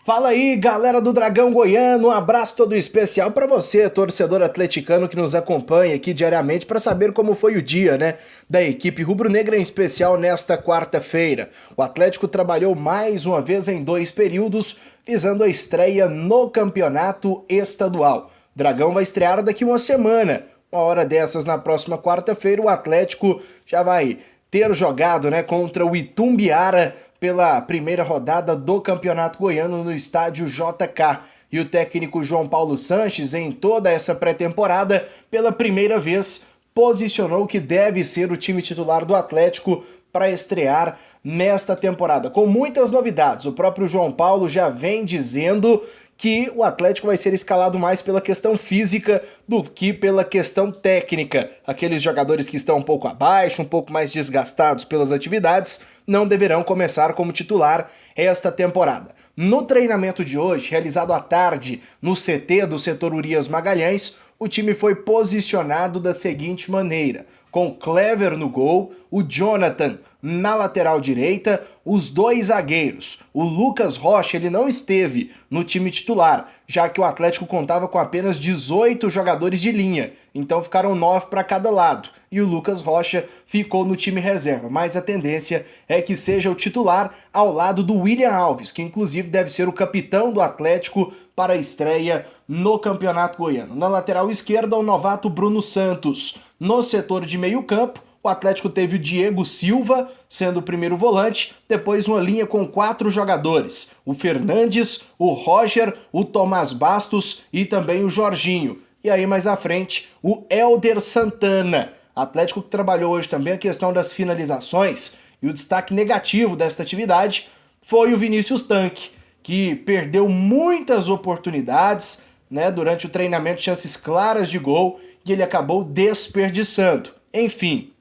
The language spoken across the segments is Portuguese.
Fala aí, galera do Dragão Goiano, um abraço todo especial para você, torcedor atleticano que nos acompanha aqui diariamente para saber como foi o dia, né, da equipe rubro-negra em especial nesta quarta-feira. O Atlético trabalhou mais uma vez em 2 períodos, visando a estreia no campeonato estadual. O Dragão vai estrear daqui uma semana. Uma hora dessas, na próxima quarta-feira, o Atlético já vai ter jogado, né, contra o Itumbiara pela primeira rodada do Campeonato Goiano no estádio JK. E o técnico João Paulo Sanches, em toda essa pré-temporada, pela primeira vez, posicionou que deve ser o time titular do Atlético para estrear nesta temporada. Com muitas novidades, o próprio João Paulo já vem dizendo que o Atlético vai ser escalado mais pela questão física do que pela questão técnica. Aqueles jogadores que estão um pouco abaixo, um pouco mais desgastados pelas atividades, não deverão começar como titular esta temporada. No treinamento de hoje, realizado à tarde no CT do setor Urias Magalhães, o time foi posicionado da seguinte maneira: com Clever no gol, o Jonathan na lateral direita, os 2 zagueiros. O Lucas Rocha, ele não esteve no time titular, já que o Atlético contava com apenas 18 jogadores de linha, então ficaram 9 para cada lado. E o Lucas Rocha ficou no time reserva, mas a tendência é que seja o titular ao lado do William Alves, que inclusive deve ser o capitão do Atlético para a estreia no Campeonato Goiano. Na lateral esquerda, o novato Bruno Santos. No setor de meio campo, o Atlético teve o Diego Silva sendo o primeiro volante, depois uma linha com 4 jogadores, o Fernandes, o Roger, o Tomás Bastos e também o Jorginho. E aí mais à frente, o Elder Santana. Atlético que trabalhou hoje também a questão das finalizações, e o destaque negativo desta atividade foi o Vinícius Tanque, que perdeu muitas oportunidades, né, durante o treinamento, chances claras de gol, e ele acabou desperdiçando. Enfim,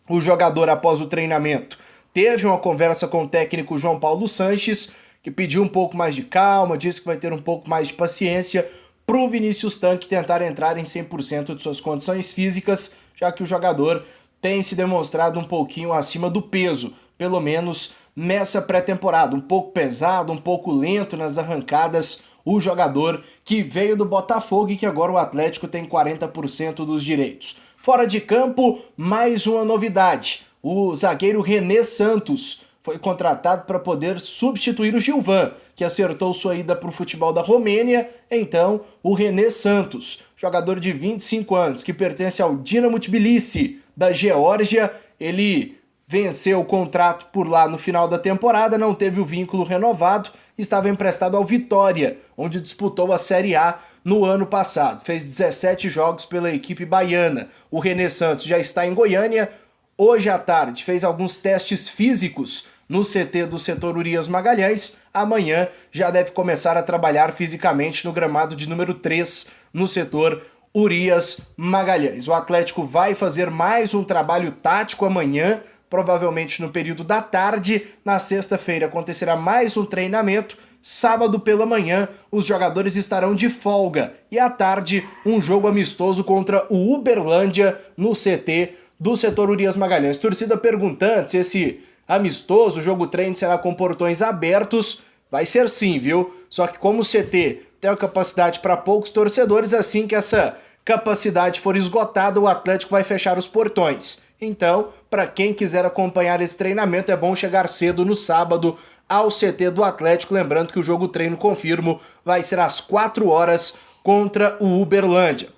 o jogador, após o treinamento, teve uma conversa com o técnico João Paulo Sanches, que pediu um pouco mais de calma, disse que vai ter um pouco mais de paciência para o Vinícius Tanque tentar entrar em 100% de suas condições físicas, já que o jogador tem se demonstrado um pouquinho acima do peso, pelo menos nessa pré-temporada. Um pouco pesado, um pouco lento nas arrancadas, o jogador que veio do Botafogo e que agora o Atlético tem 40% dos direitos. Fora de campo, mais uma novidade. O zagueiro René Santos foi contratado para poder substituir o Gilvan, que acertou sua ida para o futebol da Romênia. Então, o René Santos, jogador de 25 anos, que pertence ao Dinamo Tbilisi da Geórgia, ele venceu o contrato por lá no final da temporada, não teve o vínculo renovado, estava emprestado ao Vitória, onde disputou a Série A no ano passado. Fez 17 jogos pela equipe baiana. O René Santos já está em Goiânia. Hoje à tarde fez alguns testes físicos no CT do setor Urias Magalhães. Amanhã já deve começar a trabalhar fisicamente no gramado de número 3 no setor Urias Magalhães. O Atlético vai fazer mais um trabalho tático amanhã, provavelmente no período da tarde. Na sexta-feira acontecerá mais um treinamento. Sábado pela manhã, os jogadores estarão de folga. E à tarde, um jogo amistoso contra o Uberlândia no CT do setor Urias Magalhães. Torcida perguntando se esse amistoso, jogo treino, será com portões abertos. Vai ser sim, viu? Só que como o CT tem uma capacidade para poucos torcedores, assim que essa capacidade for esgotada, o Atlético vai fechar os portões. Então, para quem quiser acompanhar esse treinamento, é bom chegar cedo no sábado ao CT do Atlético. Lembrando que o jogo treino, confirmo, vai ser às 4 horas contra o Uberlândia.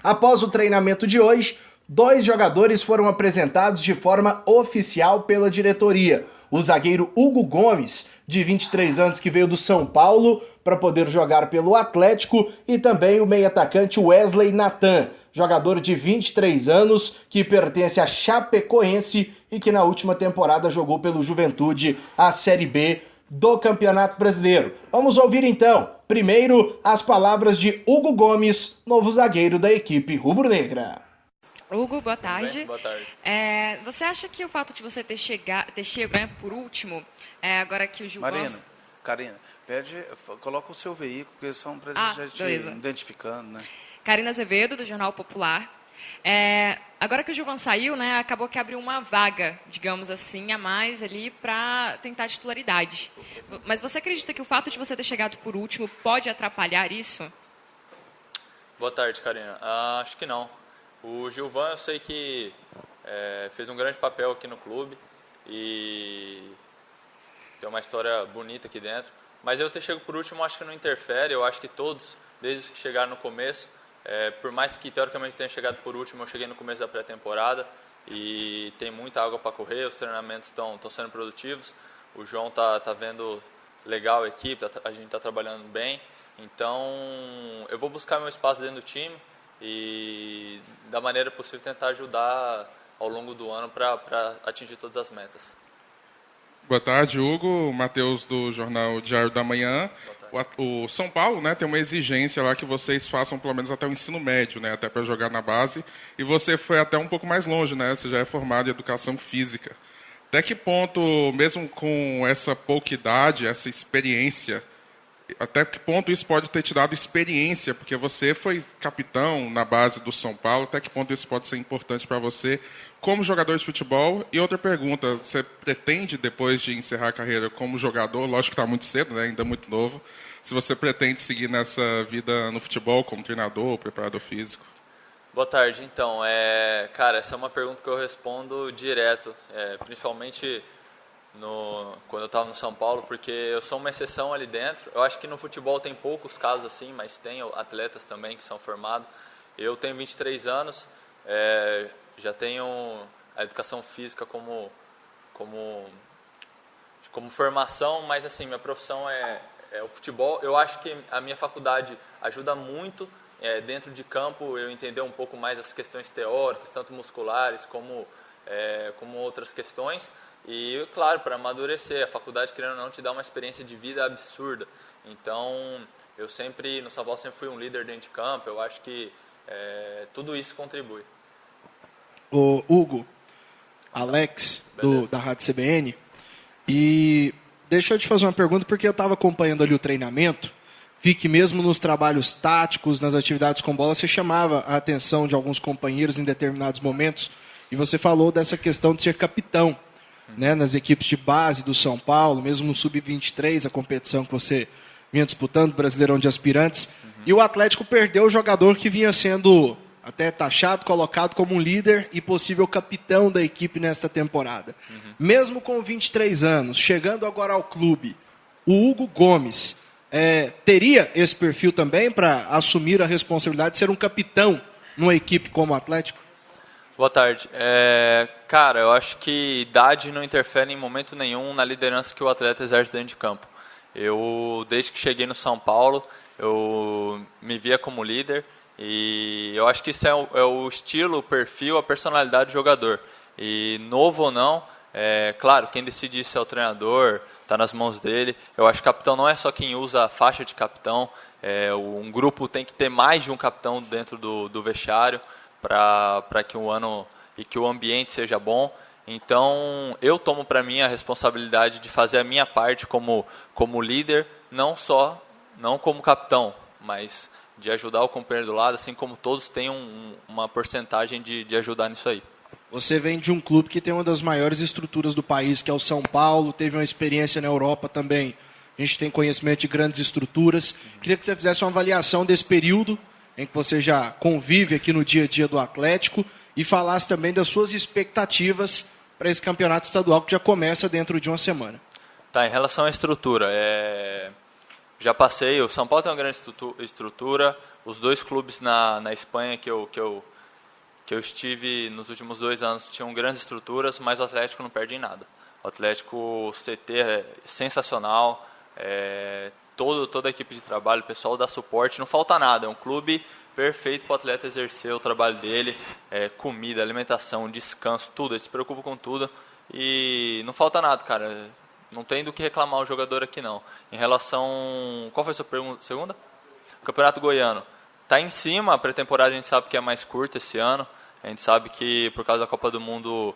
Após o treinamento de hoje, 2 jogadores foram apresentados de forma oficial pela diretoria. O zagueiro Hugo Gomes, de 23 anos, que veio do São Paulo para poder jogar pelo Atlético, e também o meio-atacante Wesley Natan, jogador de 23 anos, que pertence à Chapecoense e que na última temporada jogou pelo Juventude a Série B do Campeonato Brasileiro. Vamos ouvir então, primeiro, as palavras de Hugo Gomes, novo zagueiro da equipe rubro-negra. Hugo, boa tarde. Bem, boa tarde. Você acha que o fato de você ter chego, né, por último, agora que o Gilvan... Karina, coloca o seu veículo, porque são para a gente beleza. identificando, né? Karina Azevedo, do Jornal Popular. Agora que o Gilvan saiu, né, acabou que abriu uma vaga, digamos assim, a mais ali para tentar a titularidade. Mas você acredita que o fato de você ter chegado por último pode atrapalhar isso? Boa tarde, Karina. Acho que não. O Gilvan, eu sei que fez um grande papel aqui no clube e tem uma história bonita aqui dentro. Mas eu ter chegado por último, acho que não interfere. Eu acho que todos, desde os que chegaram no começo, por mais que teoricamente tenha chegado por último, eu cheguei no começo da pré-temporada e tem muita água para correr, os treinamentos estão sendo produtivos. O João tá vendo legal a equipe, a gente está trabalhando bem. Então, eu vou buscar meu espaço dentro do time e, da maneira possível, tentar ajudar ao longo do ano para atingir todas as metas. Boa tarde, Hugo. Matheus, do Jornal Diário da Manhã. O São Paulo, né, tem uma exigência lá que vocês façam pelo menos até o ensino médio, né, até para jogar na base. E você foi até um pouco mais longe, né? Você já é formado em educação física. Até que ponto, mesmo com essa pouca idade, essa experiência, até que ponto isso pode ter te dado experiência? Porque você foi capitão na base do São Paulo. Até que ponto isso pode ser importante para você como jogador de futebol? E outra pergunta, você pretende, depois de encerrar a carreira como jogador, lógico que está muito cedo, né, ainda muito novo, se você pretende seguir nessa vida no futebol como treinador, preparador físico? Boa tarde. Então, cara, essa é uma pergunta que eu respondo direto, principalmente quando eu estava no São Paulo, porque eu sou uma exceção ali dentro. Eu acho que no futebol tem poucos casos assim, mas tem atletas também que são formados. Eu tenho 23 anos, já tenho a educação física como formação, mas assim, minha profissão é o futebol. Eu acho que a minha faculdade ajuda muito dentro de campo eu entender um pouco mais as questões teóricas, tanto musculares como outras questões. E, claro, para amadurecer, a faculdade, querendo ou não, te dá uma experiência de vida absurda. Então, eu no São Paulo sempre fui um líder dentro de campo, eu acho que tudo isso contribui. O Hugo, Alex, da Rádio CBN, e deixa eu te fazer uma pergunta, porque eu estava acompanhando ali o treinamento, vi que mesmo nos trabalhos táticos, nas atividades com bola, você chamava a atenção de alguns companheiros em determinados momentos, e você falou dessa questão de ser capitão, né, nas equipes de base do São Paulo, mesmo no Sub-23, a competição que você vinha disputando, Brasileirão de Aspirantes, e o Atlético perdeu o jogador que vinha sendo até taxado, colocado como um líder e possível capitão da equipe nesta temporada. Mesmo com 23 anos, chegando agora ao clube, o Hugo Gomes teria esse perfil também para assumir a responsabilidade de ser um capitão numa equipe como o Atlético? Boa tarde. Cara, eu acho que idade não interfere em momento nenhum na liderança que o atleta exerce dentro de campo. Eu, desde que cheguei no São Paulo, eu me via como líder e eu acho que isso é o estilo, o perfil, a personalidade do jogador. E novo ou não, claro, quem decide isso é o treinador, está nas mãos dele. Eu acho que capitão não é só quem usa a faixa de capitão, um grupo tem que ter mais de um capitão dentro do vestiário, para que o ano e que o ambiente seja bom. Então, eu tomo para mim a responsabilidade de fazer a minha parte como líder, não como capitão, mas de ajudar o companheiro do lado, assim como todos têm uma porcentagem de ajudar nisso aí. Você vem de um clube que tem uma das maiores estruturas do país, que é o São Paulo, teve uma experiência na Europa também. A gente tem conhecimento de grandes estruturas. Queria que você fizesse uma avaliação desse período em que você já convive aqui no dia a dia do Atlético e falasse também das suas expectativas para esse campeonato estadual que já começa dentro de uma semana. Tá, em relação à estrutura, já passei, o São Paulo tem uma grande estrutura, os dois clubes na Espanha que eu estive nos últimos 2 anos tinham grandes estruturas, mas o Atlético não perde em nada. O Atlético CT é sensacional, toda a equipe de trabalho, o pessoal dá suporte, não falta nada, é um clube perfeito para o atleta exercer o trabalho dele, comida, alimentação, descanso, tudo, eles se preocupam com tudo e não falta nada, cara, não tem do que reclamar o jogador aqui não. Em relação, qual foi a sua pergunta, segunda? O Campeonato Goiano, está em cima, a pré-temporada a gente sabe que é mais curta esse ano, a gente sabe que por causa da Copa do Mundo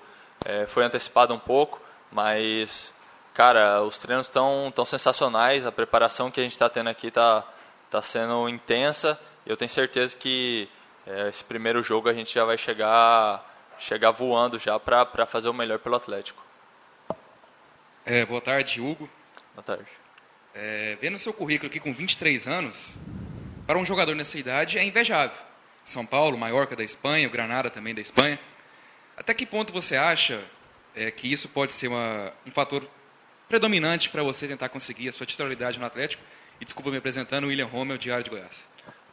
foi antecipada um pouco, mas... Cara, os treinos estão sensacionais, a preparação que a gente está tendo aqui está sendo intensa. Eu tenho certeza que esse primeiro jogo a gente já vai chegar voando já para fazer o melhor pelo Atlético. Boa tarde, Hugo. Boa tarde. Vendo o seu currículo aqui com 23 anos, para um jogador nessa idade é invejável. São Paulo, Mallorca da Espanha, o Granada também da Espanha. Até que ponto você acha que isso pode ser um fator predominante para você tentar conseguir a sua titularidade no Atlético? E desculpa me apresentando, William Rommel, Diário de Goiás.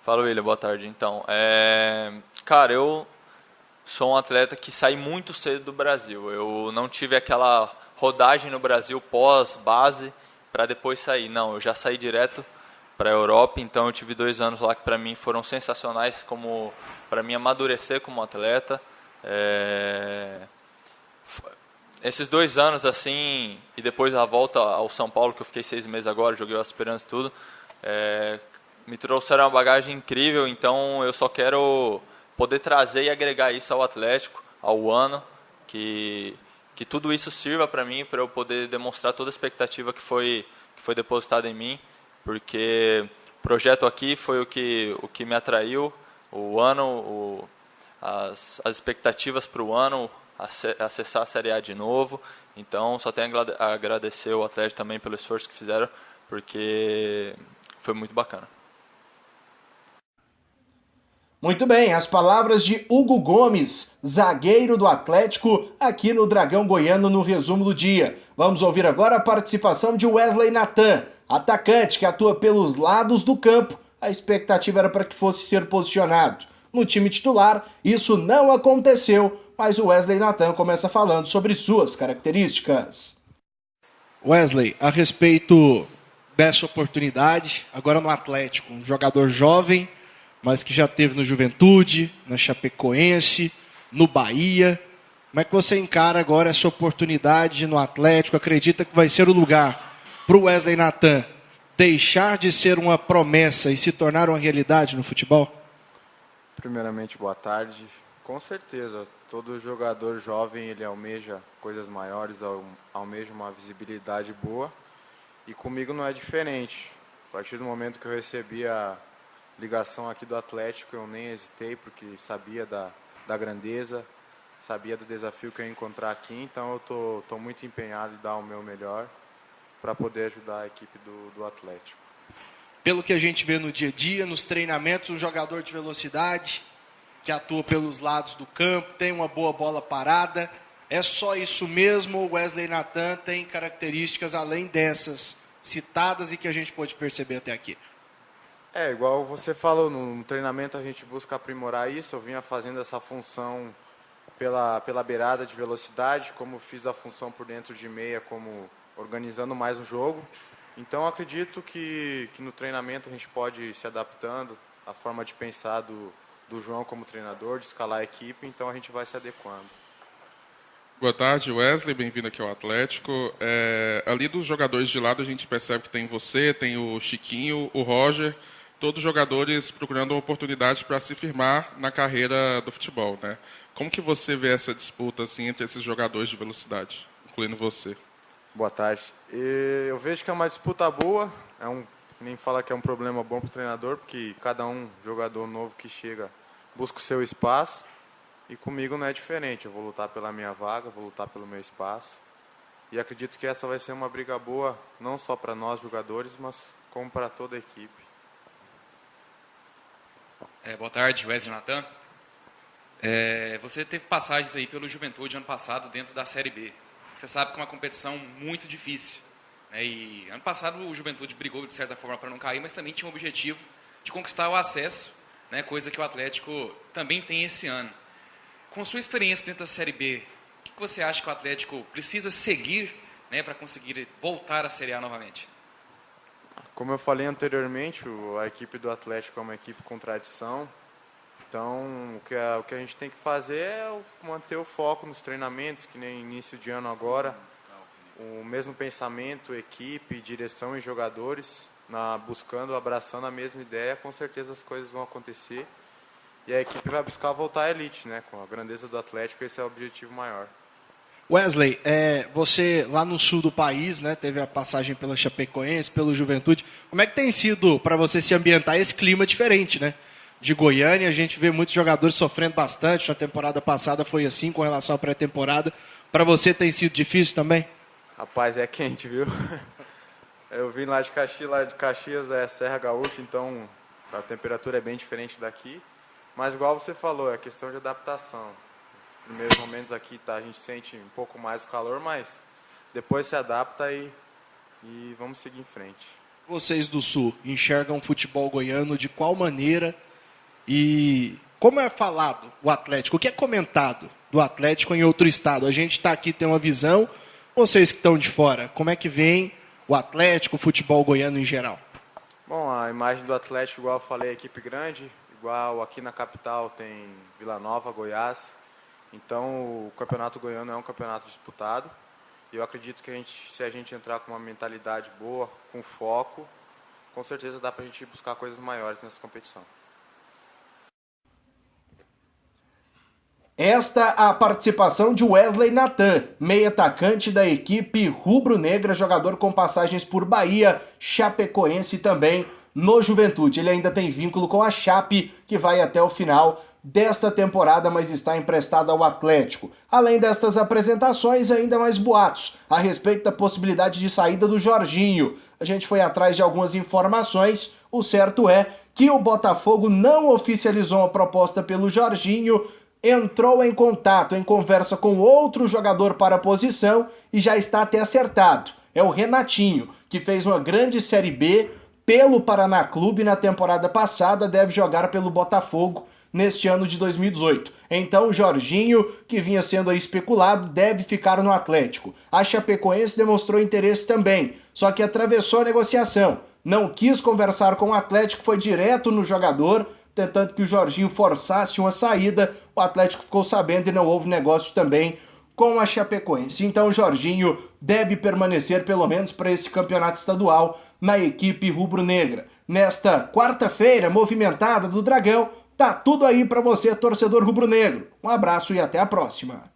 Fala, William, boa tarde. Então, cara, eu sou um atleta que saí muito cedo do Brasil. Eu não tive aquela rodagem no Brasil pós-base para depois sair. Não, eu já saí direto para a Europa, então eu tive 2 anos lá que para mim foram sensacionais para mim amadurecer como atleta. Esses 2 anos assim, e depois a volta ao São Paulo, que eu fiquei 6 meses agora, joguei o Aspirantes e tudo, me trouxeram uma bagagem incrível, então eu só quero poder trazer e agregar isso ao Atlético, ao ano, que tudo isso sirva para mim, para eu poder demonstrar toda a expectativa que foi depositada em mim, porque o projeto aqui foi o que me atraiu, o ano, as expectativas para o ano, acessar a Série A de novo. Então, só tenho a agradecer o Atlético também pelo esforço que fizeram, porque foi muito bacana. Muito bem, as palavras de Hugo Gomes, zagueiro do Atlético, aqui no Dragão Goiano no resumo do dia. Vamos ouvir agora a participação de Wesley Nathan, atacante que atua pelos lados do campo. A expectativa era para que fosse ser posicionado no time titular. Isso não aconteceu, mas o Wesley Nathan começa falando sobre suas características. Wesley, a respeito dessa oportunidade, agora no Atlético, um jogador jovem, mas que já teve no Juventude, na Chapecoense, no Bahia. Como é que você encara agora essa oportunidade no Atlético? Acredita que vai ser o lugar para o Wesley Nathan deixar de ser uma promessa e se tornar uma realidade no futebol? Primeiramente, boa tarde. Com certeza, todo jogador jovem ele almeja coisas maiores, almeja uma visibilidade boa. E comigo não é diferente. A partir do momento que eu recebi a ligação aqui do Atlético, eu nem hesitei, porque sabia da grandeza, sabia do desafio que eu ia encontrar aqui, então eu tô muito empenhado em dar o meu melhor para poder ajudar a equipe do Atlético. Pelo que a gente vê no dia a dia, nos treinamentos, um jogador de velocidade, que atua pelos lados do campo, tem uma boa bola parada. É só isso mesmo ou o Wesley Nathan tem características além dessas citadas e que a gente pode perceber até aqui? Igual você falou, no treinamento a gente busca aprimorar isso. Eu vinha fazendo essa função pela beirada de velocidade, como fiz a função por dentro de meia, como organizando mais o jogo. Então acredito que no treinamento a gente pode ir se adaptando, a forma de pensar do João como treinador, de escalar a equipe, então a gente vai se adequando. Boa tarde, Wesley, bem-vindo aqui ao Atlético. Ali dos jogadores de lado a gente percebe que tem você, tem o Chiquinho, o Roger, todos jogadores procurando uma oportunidade para se firmar na carreira do futebol, né? Como que você vê essa disputa assim, entre esses jogadores de velocidade, incluindo você? Boa tarde. Eu vejo que é uma disputa boa, nem fala que é um problema bom para o treinador, porque cada jogador novo que chega busca o seu espaço, e comigo não é diferente. Eu vou lutar pela minha vaga, vou lutar pelo meu espaço, e acredito que essa vai ser uma briga boa, não só para nós jogadores, mas como para toda a equipe. Boa tarde, Wesley Nathan. Você teve passagens aí pelo Juventude ano passado dentro da Série B. Você sabe que é uma competição muito difícil, né? E ano passado o Juventude brigou de certa forma para não cair, mas também tinha o objetivo de conquistar o acesso, né? Coisa que o Atlético também tem esse ano. Com sua experiência dentro da Série B, o que você acha que o Atlético precisa seguir, né, para conseguir voltar à Série A novamente? Como eu falei anteriormente, a equipe do Atlético é uma equipe com tradição. Então, o que a gente tem que fazer é manter o foco nos treinamentos, que nem início de ano agora. O mesmo pensamento, equipe, direção e jogadores, buscando, abraçando a mesma ideia, com certeza as coisas vão acontecer. E a equipe vai buscar voltar à elite, né? Com a grandeza do Atlético, esse é o objetivo maior. Wesley, você lá no sul do país, né, teve a passagem pela Chapecoense, pelo Juventude. Como é que tem sido para você se ambientar esse clima diferente, né? de Goiânia. A gente vê muitos jogadores sofrendo bastante. Na temporada passada foi assim com relação à pré-temporada. Para você tem sido difícil também? Rapaz, é quente, viu? Eu vim lá de Caxias é Serra Gaúcha, então a temperatura é bem diferente daqui. Mas igual você falou, é questão de adaptação. Nos primeiros momentos aqui a gente sente um pouco mais o calor, mas depois se adapta e vamos seguir em frente. Vocês do Sul enxergam o futebol goiano de qual maneira e como é falado o Atlético? O que é comentado do Atlético em outro estado? A gente está aqui, tem uma visão. Vocês que estão de fora, como é que vem o Atlético, o futebol goiano em geral? Bom, a imagem do Atlético, igual eu falei, é equipe grande. Igual aqui na capital tem Vila Nova, Goiás. Então o campeonato goiano é um campeonato disputado. E eu acredito que se a gente entrar com uma mentalidade boa, com foco, com certeza dá para a gente buscar coisas maiores nessa competição. Esta a participação de Wesley Natan, meio atacante da equipe rubro-negra, jogador com passagens por Bahia, Chapecoense e também no Juventude. Ele ainda tem vínculo com a Chape, que vai até o final desta temporada, mas está emprestado ao Atlético. Além destas apresentações, ainda mais boatos a respeito da possibilidade de saída do Jorginho. A gente foi atrás de algumas informações. O certo é que o Botafogo não oficializou a proposta pelo Jorginho, entrou em contato, em conversa com outro jogador para a posição e já está até acertado. É o Renatinho, que fez uma grande Série B pelo Paraná Clube na temporada passada, deve jogar pelo Botafogo neste ano de 2018. Então o Jorginho, que vinha sendo aí especulado, deve ficar no Atlético. A Chapecoense demonstrou interesse também, só que atravessou a negociação. Não quis conversar com o Atlético, foi direto no jogador, tentando que o Jorginho forçasse uma saída. O Atlético ficou sabendo e não houve negócio também com a Chapecoense. Então o Jorginho deve permanecer pelo menos para esse campeonato estadual na equipe rubro-negra. Nesta quarta-feira movimentada do Dragão, tá tudo aí para você, torcedor rubro-negro. Um abraço e até a próxima.